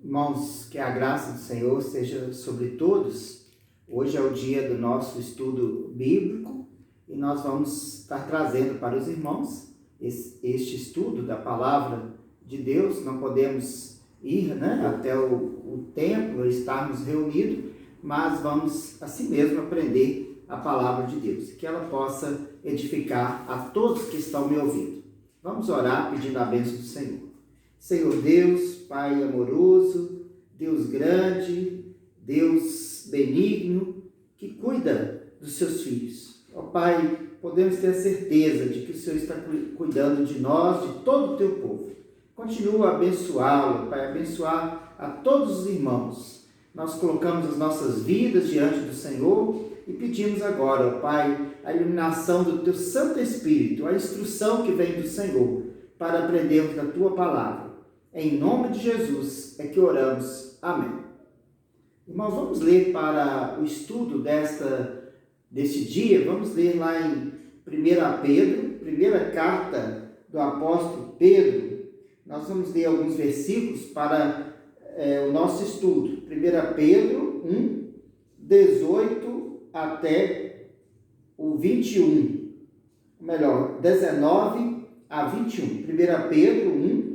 Irmãos, que a graça do Senhor seja sobre todos. Hoje é o dia do nosso estudo bíblico e nós vamos estar trazendo para os irmãos este estudo da palavra de Deus. Não podemos ir até o templo, estarmos reunidos, mas vamos assim mesmo aprender a palavra de Deus, que ela possa edificar a todos que estão me ouvindo. Vamos orar pedindo a bênção do Senhor. Senhor Deus, Pai amoroso, Deus grande, Deus benigno, que cuida dos seus filhos. Ó Pai, podemos ter a certeza de que o Senhor está cuidando de nós, de todo o teu povo. Continua a abençoá-lo, Pai, abençoar a todos os irmãos. Nós colocamos as nossas vidas diante do Senhor e pedimos agora, ó Pai, a iluminação do teu Santo Espírito, a instrução que vem do Senhor, para aprendermos da tua palavra. Em nome de Jesus é que oramos. Amém. Irmãos, vamos ler para o estudo deste dia, vamos ler lá em 1 Pedro, primeira carta do apóstolo Pedro. Nós vamos ler alguns versículos para o nosso estudo. 1 Pedro 1, 18 até o 21. Melhor, 19 a 21. 1 Pedro 1,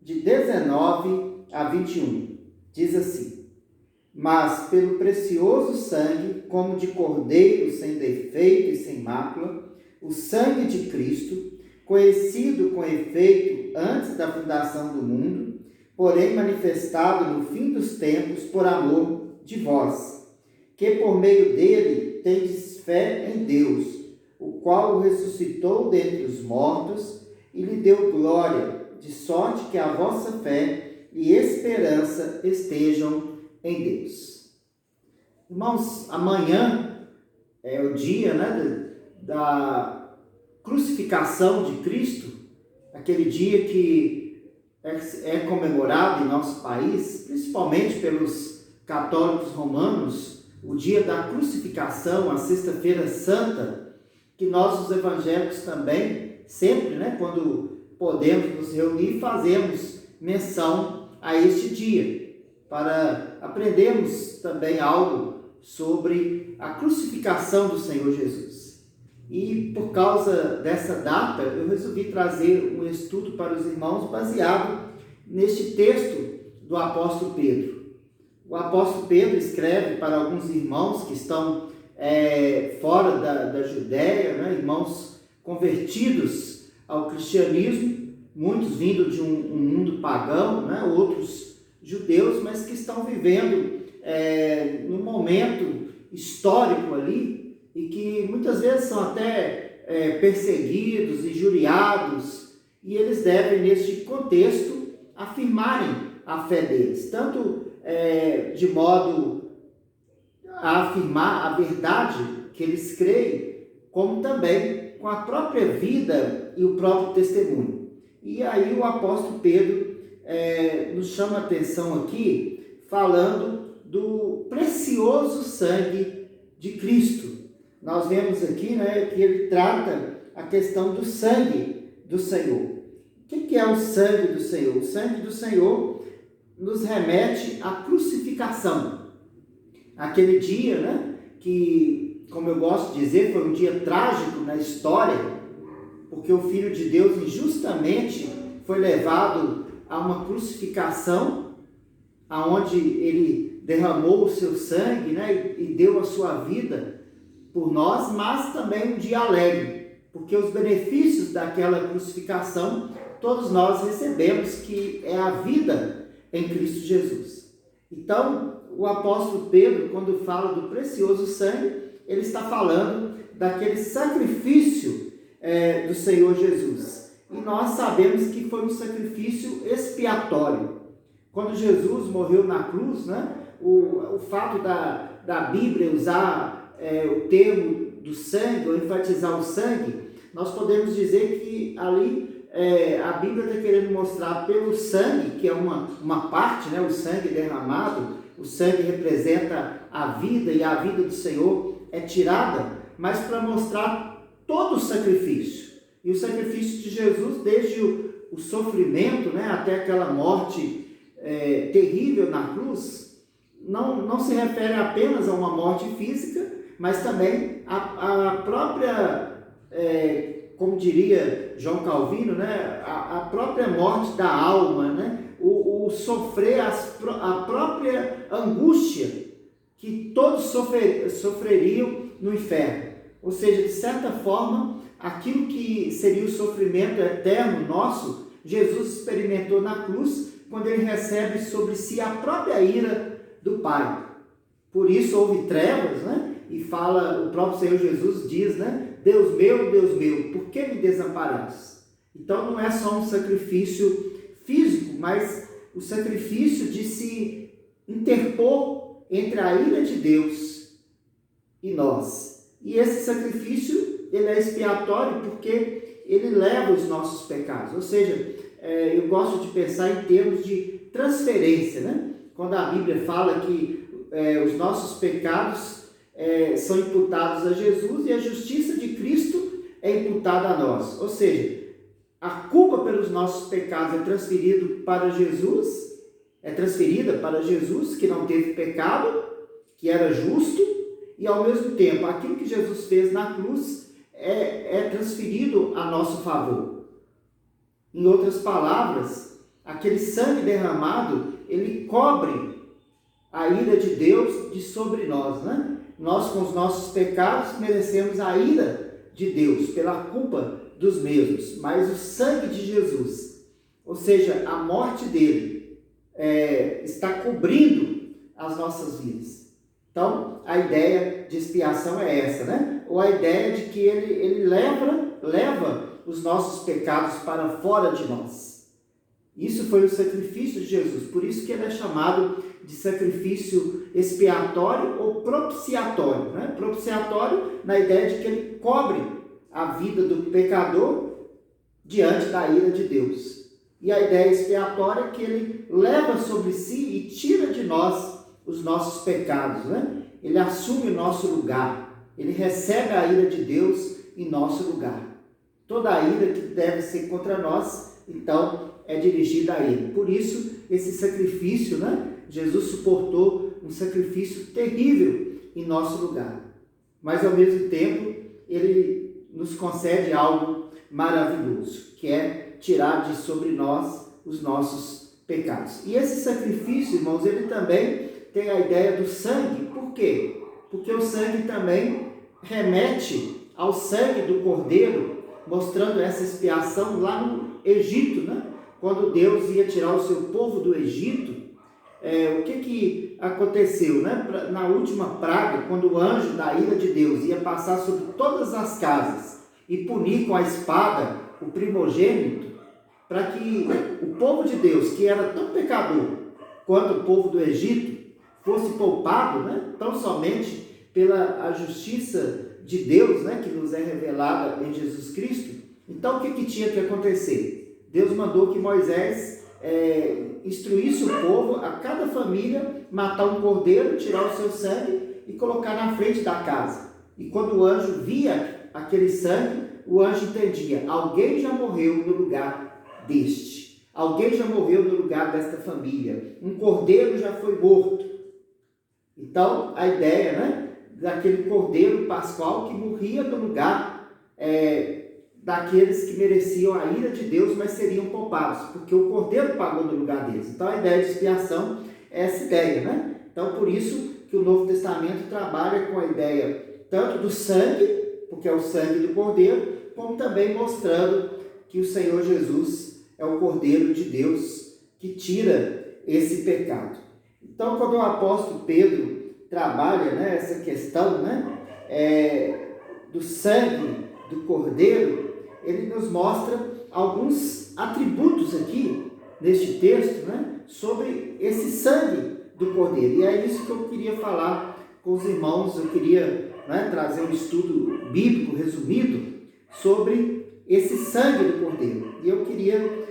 de 19 a 21. Diz assim: mas pelo precioso sangue, como de cordeiro sem defeito e sem mácula, o sangue de Cristo, conhecido com efeito antes da fundação do mundo, porém manifestado no fim dos tempos por amor de vós, que por meio dele tendes fé em Deus, o qual o ressuscitou dentre os mortos e lhe deu glória, de sorte que a vossa fé e esperança estejam em Deus. Irmãos, amanhã é o dia da crucificação de Cristo, aquele dia que é comemorado em nosso país, principalmente pelos católicos romanos, o dia da crucificação, a Sexta-feira Santa, que nós, os evangélicos, também, sempre, quando podemos nos reunir, fazemos menção a este dia, para aprendermos também algo sobre a crucificação do Senhor Jesus. E por causa dessa data, eu resolvi trazer um estudo para os irmãos baseado neste texto do apóstolo Pedro. O apóstolo Pedro escreve para alguns irmãos que estão fora da Judéia, irmãos convertidos ao cristianismo, muitos vindo de um mundo pagão, outros judeus, mas que estão vivendo num momento histórico ali e que muitas vezes são até perseguidos, injuriados, e eles devem, neste contexto, afirmarem a fé deles, tanto de modo a afirmar a verdade que eles creem, como também com a própria vida e o próprio testemunho. E aí o apóstolo Pedro nos chama a atenção aqui, falando do precioso sangue de Cristo. Nós vemos aqui que ele trata a questão do sangue do Senhor. O que é o sangue do Senhor? O sangue do Senhor nos remete à crucificação. Aquele dia, que, como eu gosto de dizer, foi um dia trágico na história, porque o Filho de Deus injustamente foi levado a uma crucificação, aonde ele derramou o seu sangue, e deu a sua vida por nós, mas também um dia alegre, porque os benefícios daquela crucificação todos nós recebemos, que é a vida em Cristo Jesus. Então, o apóstolo Pedro, quando fala do precioso sangue, ele está falando daquele sacrifício do Senhor Jesus. E nós sabemos que foi um sacrifício expiatório. Quando Jesus morreu na cruz, o fato da Bíblia usar o termo do sangue, ou enfatizar o sangue, nós podemos dizer que ali a Bíblia está querendo mostrar pelo sangue, que é uma parte, o sangue derramado, o sangue representa a vida, e a vida do Senhor é tirada, mas para mostrar todo o sacrifício. E o sacrifício de Jesus, desde o sofrimento, até aquela morte terrível na cruz não se refere apenas a uma morte física, mas também a própria, como diria João Calvino, né, a própria morte da alma, né, o sofrer a própria angústia que todos sofreriam no inferno. Ou seja, de certa forma, aquilo que seria o sofrimento eterno nosso, Jesus experimentou na cruz, quando ele recebe sobre si a própria ira do Pai. Por isso houve trevas, né? E fala, o próprio Senhor Jesus diz, né? Deus meu, por que me desamparaste? Então não é só um sacrifício físico, mas o sacrifício de se interpor entre a ira de Deus e nós. E esse sacrifício, ele é expiatório porque ele leva os nossos pecados. Ou seja, eu gosto de pensar em termos de transferência, né? Quando a Bíblia fala que os nossos pecados são imputados a Jesus e a justiça de Cristo é imputada a nós. Ou seja, a culpa pelos nossos pecados é transferida para Jesus, que não teve pecado, que era justo, e ao mesmo tempo, aquilo que Jesus fez na cruz é transferido a nosso favor. Em outras palavras, aquele sangue derramado, ele cobre a ira de Deus de sobre nós, né? Nós, com os nossos pecados, merecemos a ira de Deus pela culpa dos mesmos, mas o sangue de Jesus, ou seja, a morte dele, está cobrindo as nossas vidas. Então, a ideia de expiação é essa, né? Ou a ideia de que ele leva os nossos pecados para fora de nós. Isso foi o sacrifício de Jesus, por isso que ele é chamado de sacrifício expiatório ou propiciatório, né? Propiciatório na ideia de que ele cobre a vida do pecador diante da ira de Deus. E a ideia expiatória é que ele leva sobre si e tira de nós os nossos pecados, né? Ele assume o nosso lugar, ele recebe a ira de Deus em nosso lugar. Toda a ira que deve ser contra nós, então, é dirigida a ele. Por isso, esse sacrifício, né? Jesus suportou um sacrifício terrível em nosso lugar. Mas, ao mesmo tempo, ele nos concede algo maravilhoso, que é tirar de sobre nós os nossos pecados. E esse sacrifício, irmãos, ele também tem a ideia do sangue. Por quê? Porque o sangue também remete ao sangue do Cordeiro, mostrando essa expiação lá no Egito, né? Quando Deus ia tirar o seu povo do Egito, o que aconteceu, né? Na última praga, quando o anjo da ira de Deus ia passar sobre todas as casas e punir com a espada o primogênito, para que o povo de Deus, que era tão pecador quanto o povo do Egito, fosse poupado, né? Tão somente pela a justiça de Deus, né? Que nos é revelada em Jesus Cristo. Então, o que tinha que acontecer? Deus mandou que Moisés instruísse o povo, a cada família, matar um cordeiro, tirar o seu sangue e colocar na frente da casa. E quando o anjo via aquele sangue, o anjo entendia: alguém já morreu no lugar deste. Alguém já morreu no lugar desta família. Um cordeiro já foi morto. Então, a ideia, né, daquele cordeiro pascual que morria no lugar daqueles que mereciam a ira de Deus, mas seriam poupados, porque o cordeiro pagou no lugar deles. Então, a ideia de expiação é essa ideia, né? Então, por isso que o Novo Testamento trabalha com a ideia tanto do sangue, porque é o sangue do cordeiro, como também mostrando que o Senhor Jesus é o Cordeiro de Deus que tira esse pecado. Então, quando o apóstolo Pedro trabalha, né, essa questão, né, do sangue do Cordeiro, ele nos mostra alguns atributos aqui, neste texto, né, sobre esse sangue do Cordeiro. E é isso que eu queria falar com os irmãos. Eu queria, né, trazer um estudo bíblico resumido sobre esse sangue do Cordeiro. E eu queria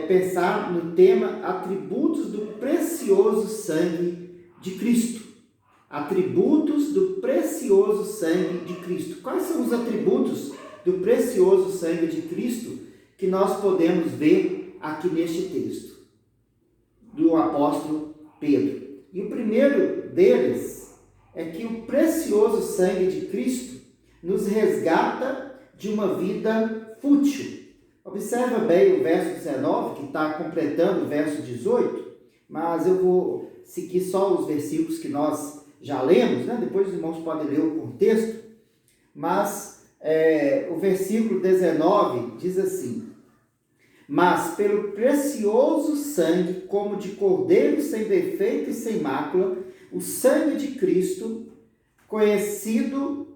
pensar no tema atributos do precioso sangue de Cristo. Atributos do precioso sangue de Cristo. Quais são os atributos do precioso sangue de Cristo que nós podemos ver aqui neste texto? Do do apóstolo Pedro. E o primeiro deles é que o precioso sangue de Cristo nos resgata de uma vida fútil. Observa bem o verso 19, que está completando o verso 18, mas eu vou seguir só os versículos que nós já lemos, né? Depois os irmãos podem ler o contexto, mas o versículo 19 diz assim: mas pelo precioso sangue, como de cordeiro sem defeito e sem mácula, o sangue de Cristo, conhecido,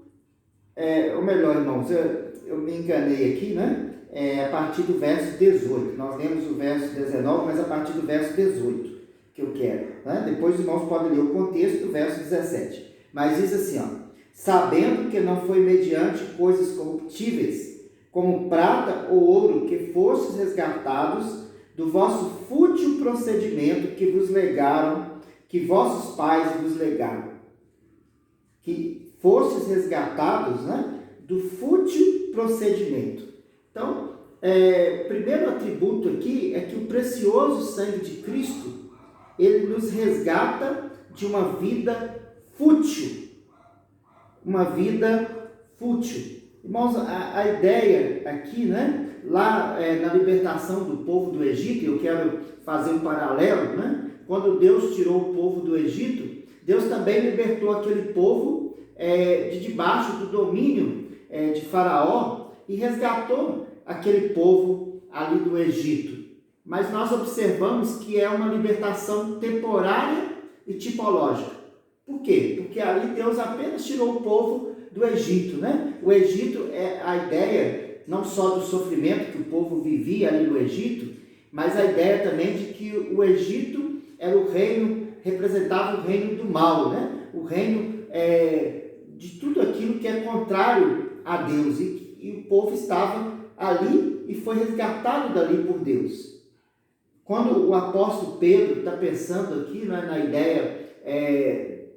ou melhor, irmãos, eu me enganei aqui, né? A partir do verso 18. Nós lemos o verso 19, mas a partir do verso 18 que eu quero. Né? Depois os irmãos podem ler o contexto do verso 17. Mas diz assim, ó: sabendo que não foi mediante coisas corruptíveis, como prata ou ouro, que fostes resgatados do vosso fútil procedimento que vos legaram, que vossos pais vos legaram. Que fostes resgatados, né, do fútil procedimento. Então, o primeiro atributo aqui é que o precioso sangue de Cristo, ele nos resgata de uma vida fútil. Uma vida fútil. Irmãos, a ideia aqui, né, lá na libertação do povo do Egito, eu quero fazer um paralelo, né? Quando Deus tirou o povo do Egito, Deus também libertou aquele povo de debaixo do domínio de Faraó e resgatou aquele povo ali do Egito. Mas nós observamos que é uma libertação temporária e tipológica. Por quê? Porque ali Deus apenas tirou o povo do Egito, né? O Egito é a ideia não só do sofrimento que o povo vivia ali no Egito, mas a ideia também de que o Egito era o reino, representava o reino do mal, né? O reino de tudo aquilo que é contrário a Deus, e o povo estava ali e foi resgatado dali por Deus. Quando o apóstolo Pedro está pensando aqui, né, na ideia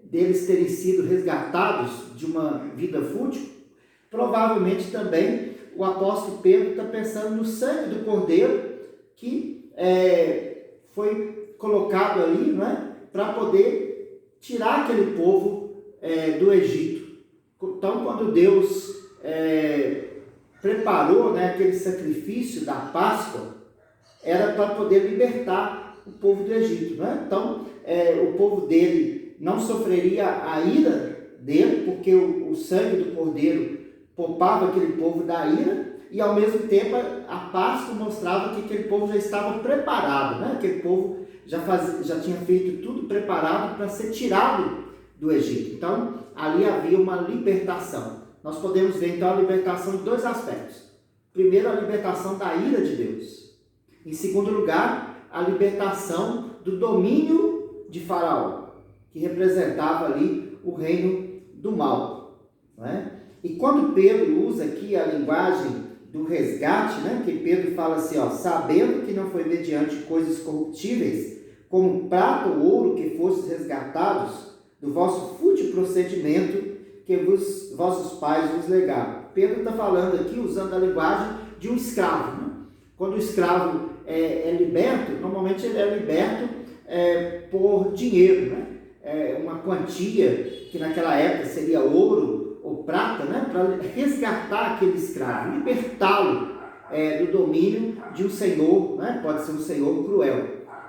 deles terem sido resgatados de uma vida fútil, provavelmente também o apóstolo Pedro está pensando no sangue do cordeiro que foi colocado ali, né, para poder tirar aquele povo do Egito. Então, quando Deus preparou, né, aquele sacrifício da Páscoa, era para poder libertar o povo do Egito, né? Então, o povo dele não sofreria a ira dele, porque o sangue do cordeiro poupava aquele povo da ira, e ao mesmo tempo a Páscoa mostrava que aquele povo já estava preparado, né? Aquele povo já tinha feito tudo preparado para ser tirado do Egito. Então, ali havia uma libertação. Nós podemos ver então a libertação de dois aspectos. Primeiro, a libertação da ira de Deus. Em segundo lugar, a libertação do domínio de Faraó, que representava ali o reino do mal. Né? E quando Pedro usa aqui a linguagem do resgate, né, que Pedro fala assim, ó, sabendo que não foi mediante coisas corruptíveis, como prata ou ouro, que fostes resgatados do vosso fútil procedimento que vossos pais vos legaram. Pedro está falando aqui usando a linguagem de um escravo. Né? Quando o escravo é liberto, normalmente ele é liberto por dinheiro, né? Uma quantia que naquela época seria ouro ou prata, né? Para resgatar aquele escravo, libertá-lo do domínio de um senhor, né? Pode ser um senhor cruel.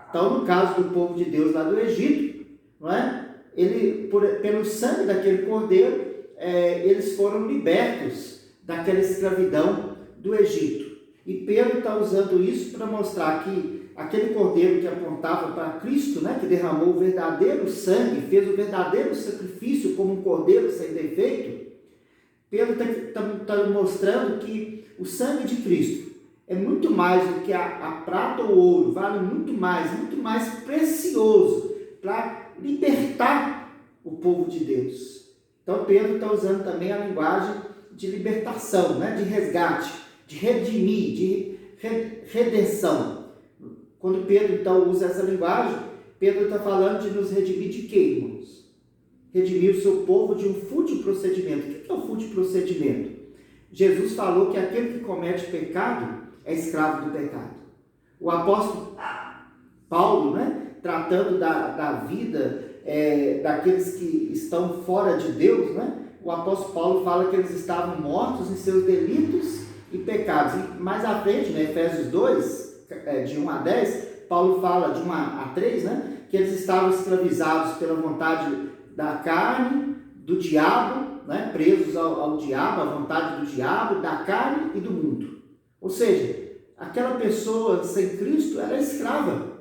Então, no caso do povo de Deus lá do Egito, não é? Pelo sangue daquele cordeiro, eles foram libertos daquela escravidão do Egito. E Pedro está usando isso para mostrar que aquele cordeiro que apontava para Cristo, né, que derramou o verdadeiro sangue, fez o verdadeiro sacrifício como um cordeiro sem defeito, Pedro está mostrando que o sangue de Cristo é muito mais do que a prata ou ouro, vale muito mais precioso para libertar o povo de Deus. Então Pedro está usando também a linguagem de libertação, né, de resgate, de redimir, de redenção. Quando Pedro então usa essa linguagem, Pedro está falando de nos redimir de quê, irmãos? Redimir o seu povo de um fútil procedimento. O que é o fútil procedimento? Jesus falou que aquele que comete pecado é escravo do pecado. O apóstolo Paulo, né, tratando da vida daqueles que estão fora de Deus, né? O apóstolo Paulo fala que eles estavam mortos em seus delitos e pecados. E mais à frente, né, Efésios 2, de 1 a 10, Paulo fala de 1 a 3, né, que eles estavam escravizados pela vontade da carne, do diabo, né, presos ao diabo, à vontade do diabo, da carne e do mundo. Ou seja, aquela pessoa sem Cristo, ela é escrava.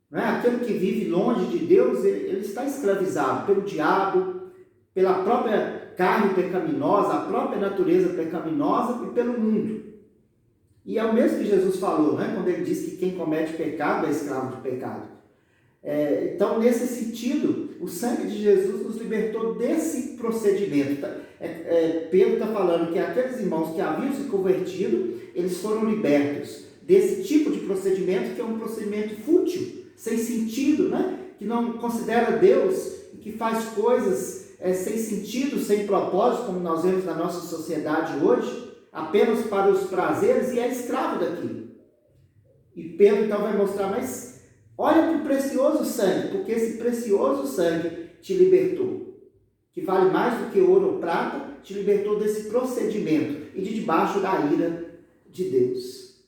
Né? Aquele que vive longe de Deus, ele está escravizado pelo diabo, pela própria carne pecaminosa, a própria natureza pecaminosa e pelo mundo. E é o mesmo que Jesus falou, né? Quando ele diz que quem comete pecado é escravo de pecado. Então, nesse sentido, o sangue de Jesus nos libertou desse procedimento. Pedro está falando que aqueles irmãos que haviam se convertido, eles foram libertos desse tipo de procedimento, que é um procedimento fútil, sem sentido, né? Que não considera Deus e que faz coisas sem sentido, sem propósito, como nós vemos na nossa sociedade hoje, apenas para os prazeres, e é escravo daquilo. E Pedro então vai mostrar, mas olha para o precioso sangue, porque esse precioso sangue te libertou, que vale mais do que ouro ou prata, te libertou desse procedimento e de debaixo da ira de Deus.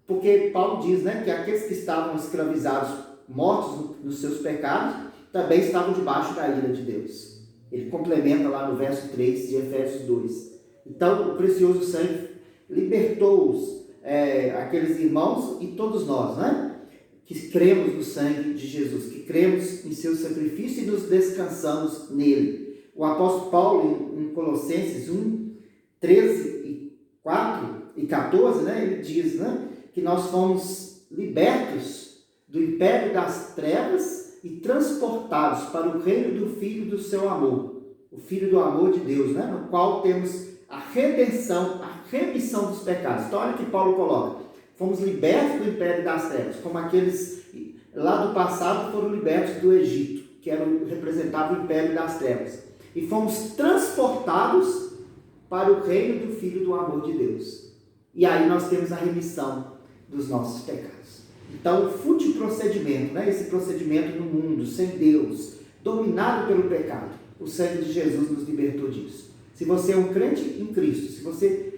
Porque Paulo diz, né, que aqueles que estavam escravizados, mortos nos seus pecados, também estavam debaixo da ira de Deus. Ele complementa lá no verso 3 de Efésios 2. Então, o precioso sangue libertou-os, aqueles irmãos e todos nós, né? Que cremos no sangue de Jesus, que cremos em seu sacrifício e nos descansamos nele. O apóstolo Paulo, em Colossenses 1, 13, 4 e 14, né? Ele diz, né, que nós fomos libertos do império das trevas e transportados para o reino do Filho do seu amor, o Filho do amor de Deus, né? No qual temos a redenção, a remissão dos pecados. Então, olha o que Paulo coloca: fomos libertos do império das trevas, como aqueles lá do passado foram libertos do Egito, que representava o império das trevas, e fomos transportados para o reino do Filho do amor de Deus. E aí nós temos a remissão dos nossos pecados. Então, o fútil procedimento, né? Esse procedimento no mundo, sem Deus, dominado pelo pecado, o sangue de Jesus nos libertou disso. Se você é um crente em Cristo, se você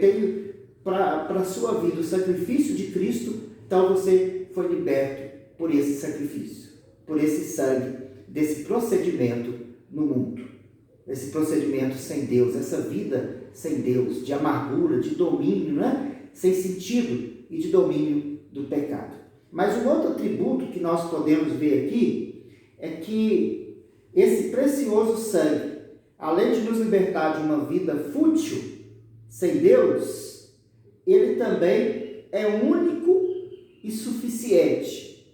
tem para a sua vida o sacrifício de Cristo, então você foi liberto por esse sacrifício, por esse sangue, desse procedimento no mundo. Esse procedimento sem Deus, essa vida sem Deus, de amargura, de domínio, né? Sem sentido e de domínio do pecado. Mas um outro atributo que nós podemos ver aqui é que esse precioso sangue, além de nos libertar de uma vida fútil, sem Deus, ele também é único e suficiente,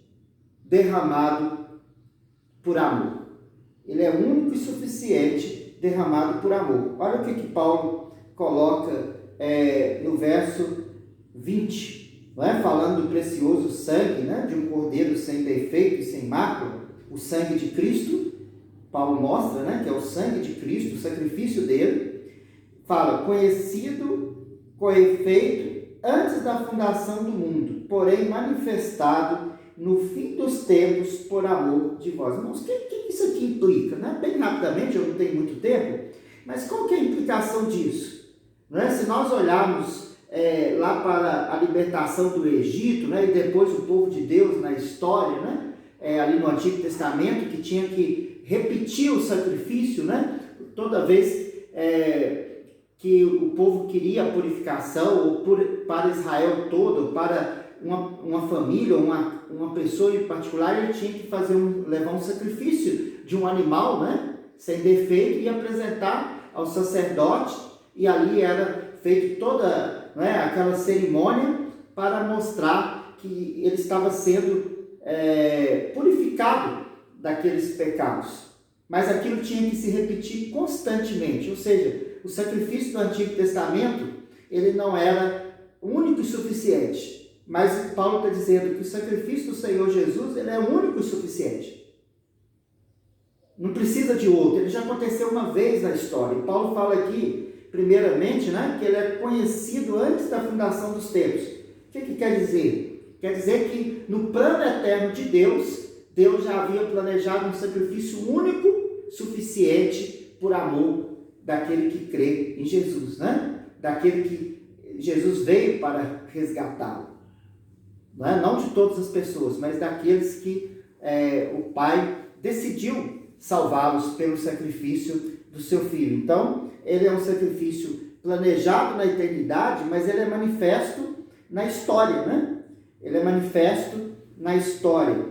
derramado por amor. Ele é único e suficiente, derramado por amor. Olha o que Paulo coloca no verso 20. Não é? Falando do precioso sangue, né, de um cordeiro sem defeito e sem mácula, o sangue de Cristo. Paulo mostra, né, que é o sangue de Cristo, o sacrifício dele. Fala, conhecido com efeito antes da fundação do mundo, porém manifestado no fim dos tempos por amor de vós. Irmãos, o que isso aqui implica? Né? Bem rapidamente, eu não tenho muito tempo, mas qual que é a implicação disso? Não é? Se nós olharmos lá para a libertação do Egito, né, e depois o povo de Deus na história, né, ali no Antigo Testamento, que tinha que repetir o sacrifício, né, toda vez que o povo queria a purificação, ou para Israel todo, para uma família, ou uma pessoa em particular, ele tinha que levar um sacrifício de um animal, né, sem defeito, e apresentar ao sacerdote, e ali era feito toda aquela cerimônia para mostrar que ele estava sendo purificado daqueles pecados. Mas aquilo tinha que se repetir constantemente, ou seja, o sacrifício do Antigo Testamento, ele não era único e suficiente, mas Paulo está dizendo que o sacrifício do Senhor Jesus, ele é único e suficiente. Não precisa de outro, ele já aconteceu uma vez na história. E Paulo fala aqui, primeiramente, né, que ele é conhecido antes da fundação dos tempos. O que quer dizer? Quer dizer que no plano eterno de Deus, Deus já havia planejado um sacrifício único, suficiente por amor daquele que crê em Jesus, né? Daquele que Jesus veio para resgatá-lo. Não de todas as pessoas, mas daqueles que o Pai decidiu salvá-los pelo sacrifício do seu Filho. Então, ele é um sacrifício planejado na eternidade, mas ele é manifesto na história, né? Ele é manifesto na história.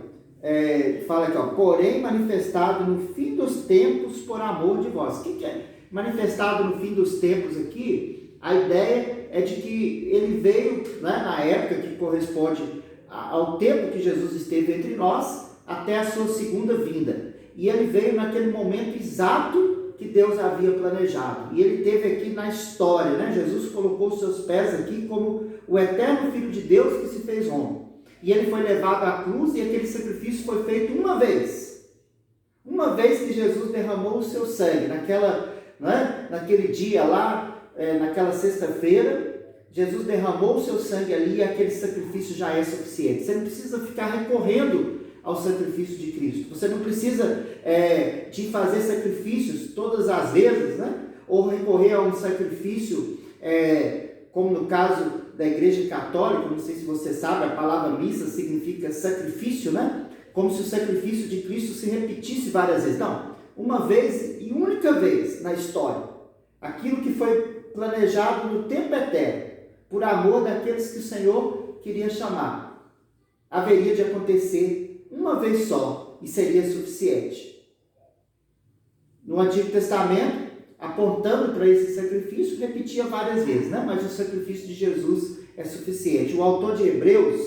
Fala aqui, porém manifestado no fim dos tempos por amor de vós. O que é manifestado no fim dos tempos aqui? A ideia é de que ele veio, né, na época que corresponde ao tempo que Jesus esteve entre nós, até a sua segunda vinda. E ele veio naquele momento exato que Deus havia planejado. E ele teve aqui na história, né? Jesus colocou os seus pés aqui como o eterno Filho de Deus que se fez homem. E ele foi levado à cruz e aquele sacrifício foi feito uma vez. Uma vez que Jesus derramou o seu sangue, naquele dia lá, naquela sexta-feira, Jesus derramou o seu sangue ali e aquele sacrifício já é suficiente. Você não precisa ficar recorrendo ao sacrifício de Cristo. Você não precisa de fazer sacrifícios todas as vezes, né? Ou recorrer a um sacrifício, como no caso da Igreja Católica, não sei se você sabe, a palavra missa significa sacrifício, né? Como se o sacrifício de Cristo se repetisse várias vezes. Não, uma vez e única vez na história. Aquilo que foi planejado no tempo eterno, por amor daqueles que o Senhor queria chamar, haveria de acontecer uma vez só e seria suficiente. No Antigo Testamento, apontando para esse sacrifício, repetia várias vezes, né? Mas o sacrifício de Jesus é suficiente. O autor de Hebreus,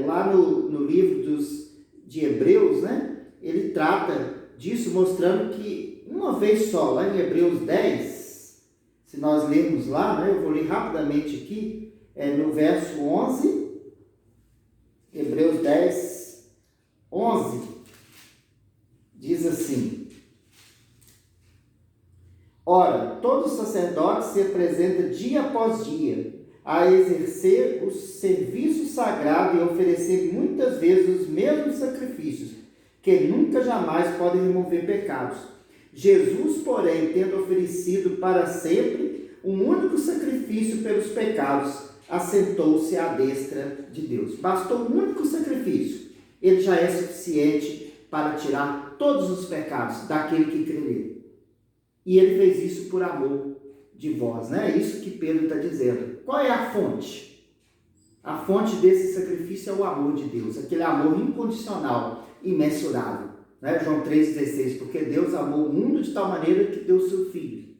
lá no livro de Hebreus, né? Ele trata disso, mostrando que uma vez só, lá em Hebreus 10, se nós lermos lá, né? Eu vou ler rapidamente aqui, no verso 11, Hebreus 10, 11, diz assim: ora, todo sacerdote se apresenta dia após dia a exercer o serviço sagrado e oferecer muitas vezes os mesmos sacrifícios, que nunca jamais podem remover pecados. Jesus, porém, tendo oferecido para sempre um único sacrifício pelos pecados, assentou-se à destra de Deus. Bastou um único sacrifício, ele já é suficiente para tirar todos os pecados daquele que crê nele. E ele fez isso por amor de vós, né? É isso que Pedro está dizendo. Qual é a fonte? A fonte desse sacrifício é o amor de Deus, aquele amor incondicional, imensurável. Né? João 3,16, porque Deus amou o mundo de tal maneira que deu o seu Filho.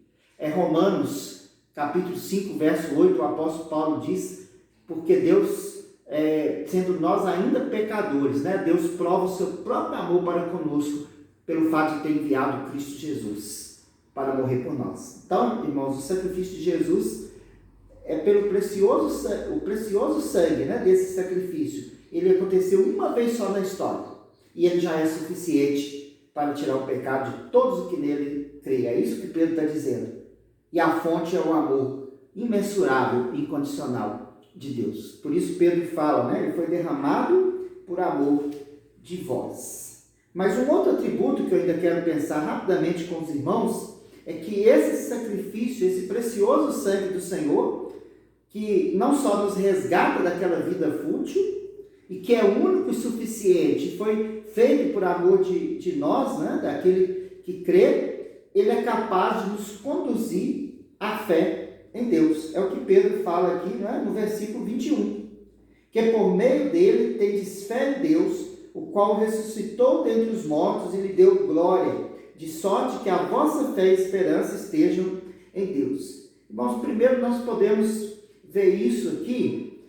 Romanos, capítulo 5, verso 8, o apóstolo Paulo diz, porque Deus, sendo nós ainda pecadores, né? Deus prova o seu próprio amor para conosco, pelo fato de ter enviado Cristo Jesus para morrer por nós. Então, irmãos, o sacrifício de Jesus é pelo o precioso sangue, né, desse sacrifício. Ele aconteceu uma vez só na história. E ele já é suficiente para tirar o pecado de todos os que nele creem. É isso que Pedro está dizendo. E a fonte é o amor imensurável e incondicional de Deus. Por isso Pedro fala, né, ele foi derramado por amor de vós. Mas um outro atributo que eu ainda quero pensar rapidamente com os irmãos é que esse sacrifício, esse precioso sangue do Senhor, que não só nos resgata daquela vida fútil, e que é único e suficiente, foi feito por amor de nós, né, daquele que crê, ele é capaz de nos conduzir à fé em Deus. É o que Pedro fala aqui, né, no versículo 21, que por meio dele tendes fé em Deus, o qual ressuscitou dentre os mortos e lhe deu glória, de sorte que a vossa fé e esperança estejam em Deus. Irmãos, primeiro nós podemos ver isso aqui,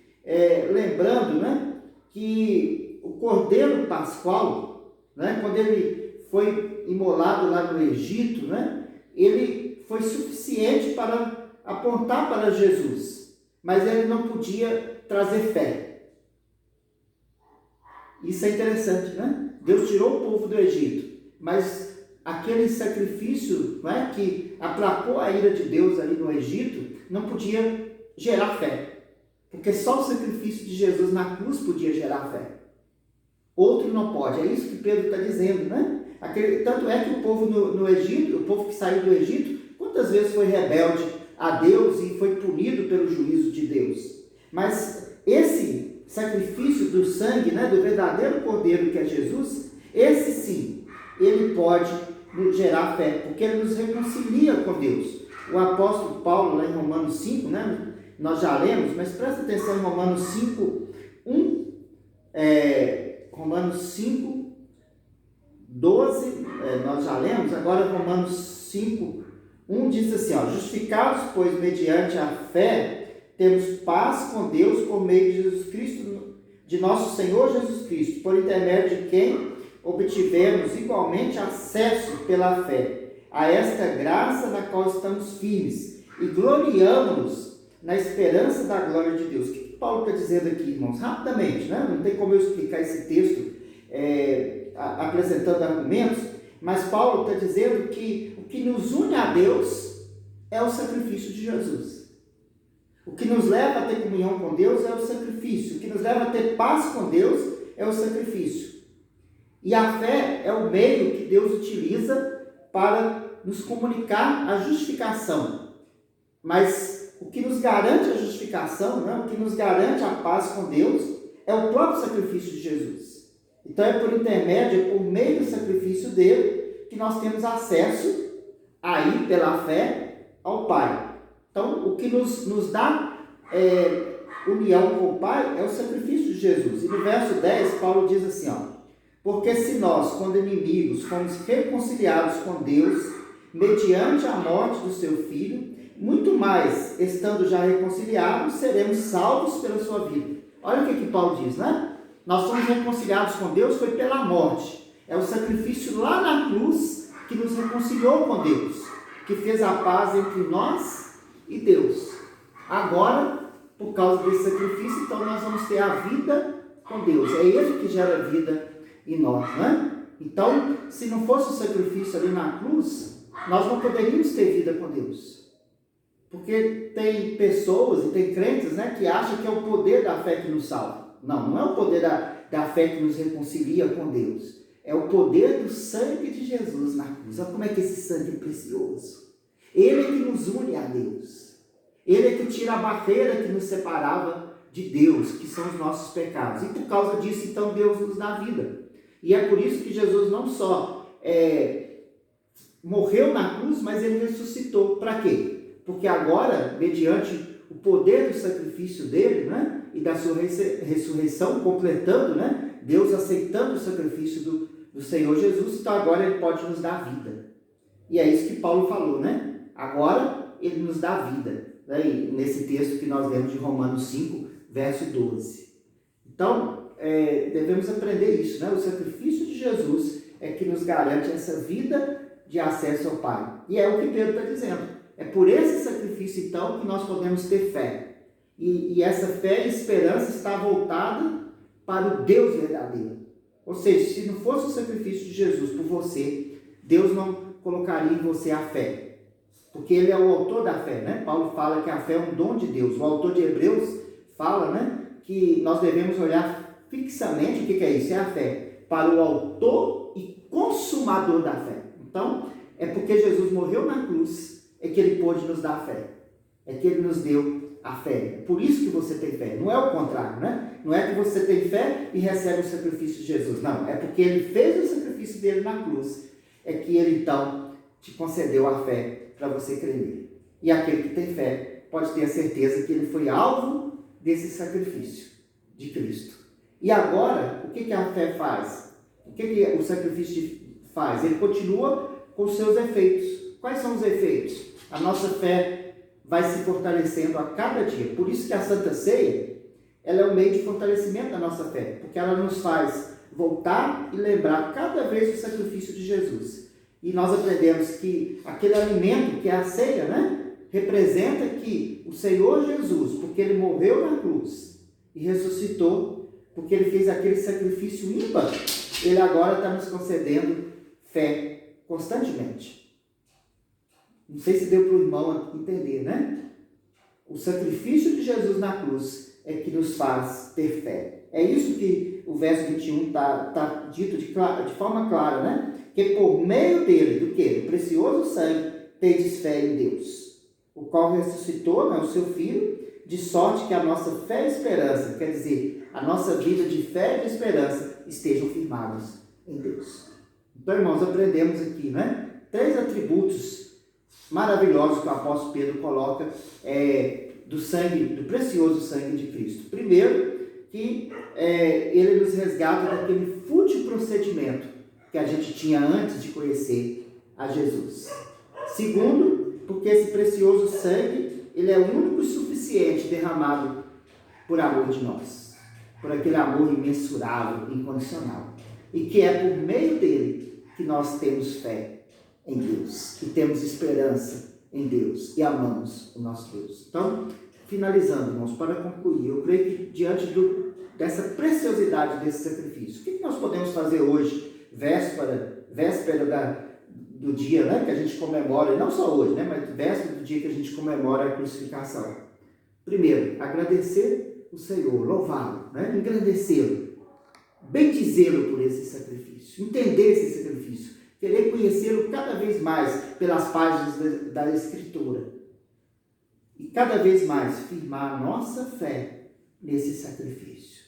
lembrando, né, que o Cordeiro Pascual, né, quando ele foi imolado lá no Egito, né, ele foi suficiente para apontar para Jesus, mas ele não podia trazer fé. Isso é interessante, né? Deus tirou o povo do Egito, mas aquele sacrifício, né, que aplacou a ira de Deus ali no Egito, não podia gerar fé. Porque só o sacrifício de Jesus na cruz podia gerar fé. Outro não pode. É isso que Pedro está dizendo, né? Tanto é que o povo no Egito, o povo que saiu do Egito, quantas vezes foi rebelde a Deus e foi punido pelo juízo de Deus. Mas esse sacrifício do sangue, né, do verdadeiro Cordeiro que é Jesus, esse sim, ele pode nos gerar fé, porque ele nos reconcilia com Deus. O apóstolo Paulo, lá em Romanos 5, né, nós já lemos, mas presta atenção em Romanos 5, 1, Romanos 5, 12, nós já lemos, agora Romanos 5, 1 diz assim, ó, justificados, pois, mediante a fé, temos paz com Deus por meio de Jesus Cristo, de nosso Senhor Jesus Cristo, por intermédio de quem obtivemos igualmente acesso pela fé a esta graça na qual estamos firmes e gloriamo-nos na esperança da glória de Deus. O que Paulo está dizendo aqui, irmãos? Rapidamente, né? Não tem como eu explicar esse texto apresentando argumentos, mas Paulo está dizendo que o que nos une a Deus é o sacrifício de Jesus. O que nos leva a ter comunhão com Deus é o sacrifício. O que nos leva a ter paz com Deus é o sacrifício. E a fé é o meio que Deus utiliza para nos comunicar a justificação. Mas o que nos garante a justificação, né? O que nos garante a paz com Deus, é o próprio sacrifício de Jesus. Então é por intermédio, é por meio do sacrifício dele, que nós temos acesso, aí pela fé, ao Pai. Então o que nos dá união com o Pai é o sacrifício de Jesus. E no verso 10, Paulo diz assim, ó, porque se nós, quando inimigos, fomos reconciliados com Deus, mediante a morte do seu Filho, muito mais, estando já reconciliados, seremos salvos pela sua vida. Olha o que Paulo diz, né? Nós somos reconciliados com Deus, foi pela morte. É o sacrifício lá na cruz que nos reconciliou com Deus, que fez a paz entre nós e Deus. Agora, por causa desse sacrifício, então nós vamos ter a vida com Deus. É Ele que gera vida em nós, né? Então, se não fosse o sacrifício ali na cruz, nós não poderíamos ter vida com Deus. Porque tem pessoas e tem crentes, né, que acham que é o poder da fé que nos salva. Não é o poder da fé que nos reconcilia com Deus. É o poder do sangue de Jesus na cruz. Olha como é que esse sangue é precioso. Ele é que nos une a Deus. Ele é que tira a barreira que nos separava de Deus, que são os nossos pecados. E por causa disso, então, Deus nos dá vida. E é por isso que Jesus não só morreu na cruz, mas ele ressuscitou. Para quê? Porque agora, mediante o poder do sacrifício dele, né, e da sua ressurreição, completando, né, Deus aceitando o sacrifício do Senhor Jesus, então agora ele pode nos dar vida. E é isso que Paulo falou, né? Agora ele nos dá vida, né? Nesse texto que nós lemos de Romanos 5, verso 12. Então, devemos aprender isso, né? O sacrifício de Jesus é que nos garante essa vida de acesso ao Pai. E é o que Pedro está dizendo. É por esse sacrifício, então, que nós podemos ter fé. E essa fé e esperança está voltada para o Deus verdadeiro. Ou seja, se não fosse o sacrifício de Jesus por você, Deus não colocaria em você a fé. Porque Ele é o autor da fé, né? Paulo fala que a fé é um dom de Deus. O autor de Hebreus fala, né, que nós devemos olhar fixamente, o que é isso? É a fé. Para o autor e consumador da fé. Então, é porque Jesus morreu na cruz, é que Ele pôde nos dar a fé. É que Ele nos deu a fé. É por isso que você tem fé. Não é o contrário, né? Não é que você tem fé e recebe o sacrifício de Jesus. Não, é porque Ele fez o sacrifício dele na cruz. É que Ele, então, te concedeu a fé para você crer nele. E aquele que tem fé pode ter a certeza que ele foi alvo desse sacrifício de Cristo. E agora, o que a fé faz? O que o sacrifício faz? Ele continua com os seus efeitos. Quais são os efeitos? A nossa fé vai se fortalecendo a cada dia. Por isso que a Santa Ceia, ela é um meio de fortalecimento da nossa fé, porque ela nos faz voltar e lembrar cada vez o sacrifício de Jesus. E nós aprendemos que aquele alimento que é a ceia, né, representa que o Senhor Jesus, porque Ele morreu na cruz e ressuscitou, porque Ele fez aquele sacrifício ímpar, Ele agora está nos concedendo fé constantemente. Não sei se deu para o irmão entender, né? O sacrifício de Jesus na cruz é que nos faz ter fé. É isso que o verso 21 está dito de forma clara, né? Que por meio dele, do quê? Do precioso sangue, tendes fé em Deus, o qual ressuscitou, né, o seu Filho, de sorte que a nossa fé e esperança, quer dizer, a nossa vida de fé e de esperança, estejam firmados em Deus. Então, irmãos, aprendemos aqui, né? 3 atributos maravilhosos que o apóstolo Pedro coloca do sangue, do precioso sangue de Cristo. Primeiro, que ele nos resgata daquele fútil procedimento que a gente tinha antes de conhecer a Jesus. Segundo, porque esse precioso sangue, ele é o único e suficiente derramado por amor de nós, por aquele amor imensurável, incondicional, e que é por meio dele que nós temos fé em Deus, e temos esperança em Deus, e amamos o nosso Deus. Então, finalizando, irmãos, para concluir, eu creio que diante dessa preciosidade desse sacrifício, o que nós podemos fazer hoje, véspera do dia, né, que a gente comemora, e não só hoje, né, mas véspera do dia que a gente comemora a crucificação? Primeiro, agradecer o Senhor, louvá-lo, né, engrandecê-lo, bendizê-lo por esse sacrifício, entender esse sacrifício, querer conhecê-lo cada vez mais pelas páginas da Escritura. E cada vez mais firmar a nossa fé nesse sacrifício.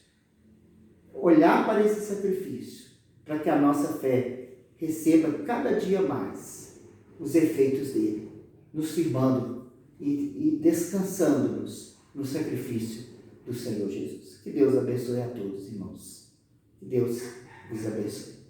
Olhar para esse sacrifício, para que a nossa fé receba cada dia mais os efeitos dele, nos firmando e descansando-nos no sacrifício do Senhor Jesus. Que Deus abençoe a todos, irmãos. Que Deus os abençoe.